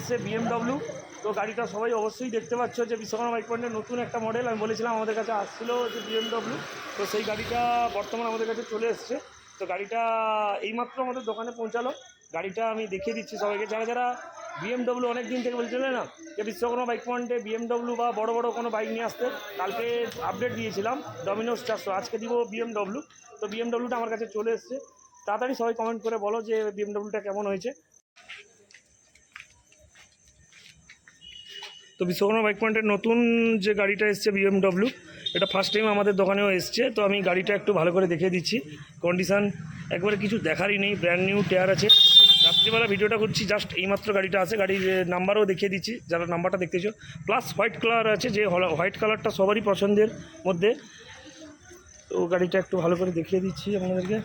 এসছে BMW। তো গাড়িটা সবাই অবশ্যই দেখতে পাচ্ছ যে বিশ্বকর্মা বাইক পয়েন্টের নতুন একটা মডেল। আমি বলেছিলাম আমাদের কাছে আসছিলো যে BMW, তো সেই গাড়িটা বর্তমানে আমাদের কাছে চলে এসছে। তো গাড়িটা এইমাত্র আমাদের দোকানে পৌঁছালো। গাড়িটা আমি দেখিয়ে দিচ্ছি সবাইকে। যারা যারা BMW অনেক দিন থেকে বলছিলেন না যে বিশ্বকর্মা বাইক পয়েন্টে BMW বা বড় বড় কোনো বাইক নিয়ে আসতে, কালকে আপডেট দিয়েছিলাম ডমিনোস 400, আজকে দিব BMW। তো BMWটা আমার কাছে চলে এসছে। তাড়াতাড়ি সবাই কমেন্ট করে বলো যে BMWটা কেমন হয়েছে। তো বিশ্বকর্মা বাইক পয়েন্টের নতুন যে গাড়িটা এসছে BMW, এটা ফার্স্ট টাইম আমাদের দোকানেও এসছে। তো আমি গাড়িটা একটু ভালো করে দেখে দিচ্ছি। কন্ডিশান একবারে কিছু দেখারই নেই, ব্র্যান্ড নিউ টায়ার আছে। রাত্রিবেলা ভিডিওটা করছি, জাস্ট এইমাত্র গাড়িটা আছে। গাড়ির নাম্বারও দেখিয়ে দিচ্ছি যারা নাম্বারটা দেখতেছো। প্লাস হোয়াইট কালার আছে, যে হোয়াইট কালারটা সবারই পছন্দের মধ্যে। তো গাড়িটা একটু ভালো করে দেখিয়ে দিচ্ছি আপনাদেরকে।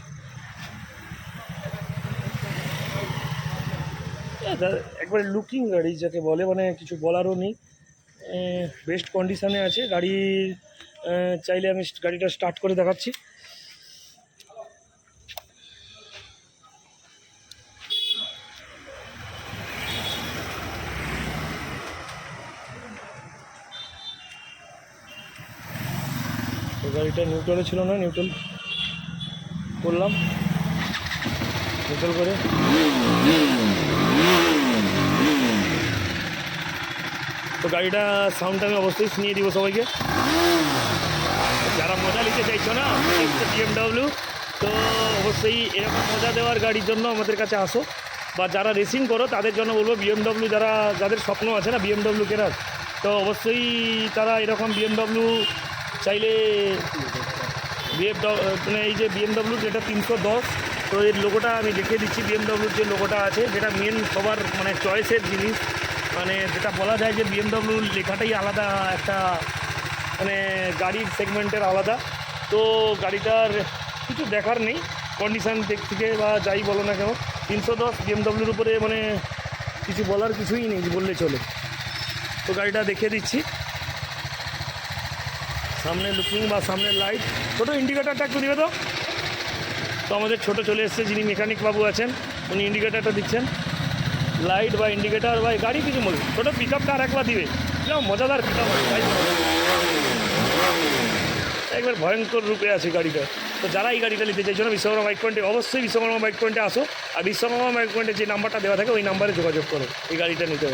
একবারে লুকিং গাড়ি যাকে বলে, মানে কিছু বলারও নেই, বেস্ট কন্ডিশানে আছে গাড়ি। চাইলে আমি গাড়িটা স্টার্ট করে দেখাচ্ছি। তো গাড়িটা নিউট্রালে ছিল না, নিউট্রাল করলাম, নিউট্রাল করে তো গাড়িটা সাউন্ডটা আমি অবশ্যই শুনিয়ে দিব সবাইকে। যারা মজা নিতে চাইছো না BMW, তো অবশ্যই এরকম মজা দেওয়ার গাড়ির জন্য আমাদের কাছে আসো। বা যারা রেসিং করো তাদের জন্য বলবো BMW, যাদের স্বপ্ন আছে না BMW কেনার, তো অবশ্যই তারা এরকম BMW চাইলে মানে এই যে BMW যেটা 310, তো এর লোগোটা আমি দেখিয়ে দিচ্ছি। BMW যে লোগোটা আছে, যেটা মেন সবার মানে চয়েসের জিনিস, মানে যেটা বলা যায় যে BMW লেখাটাই আলাদা একটা, মানে গাড়ির সেগমেন্টের আলাদা। তো গাড়িটার কিছু দেখার নেই, কন্ডিশান দিক থেকে বা যাই বলো না কেন, 310 BMWর উপরে মানে কিছু বলার কিছুই নেই বললে চলে। তো গাড়িটা দেখিয়ে দিচ্ছি। সামনে লুকিং বা সামনে লাইট, ছোটো ইন্ডিকেটারটা একটু দিবে তো। তো আমাদের ছোটো চলে এসছে, যিনি মেকানিক বাবু আছেন, উনি ইন্ডিকেটারটা দিচ্ছেন। লাইট বা ইন্ডিকেটার বা গাড়ি কিছু বলবে, ছোটো পিক আপটা আর একবার দিবে, মজাদার পিক আপ আছে, একবার ভয়ঙ্কর রূপে আছে গাড়িটা। তো যারা এই গাড়িটা নিতে চাইছো না বিশ্বকর্মা বাইক পয়েন্টে, অবশ্যই বিশ্বকর্মা বাইক পয়েন্টে আসো। আর বিশ্বকর্মা বাইক পয়েন্টে যে নাম্বারটা দেওয়া থাকে ওই নাম্বারে যোগাযোগ করো, এই গাড়িটা নিতে হবে।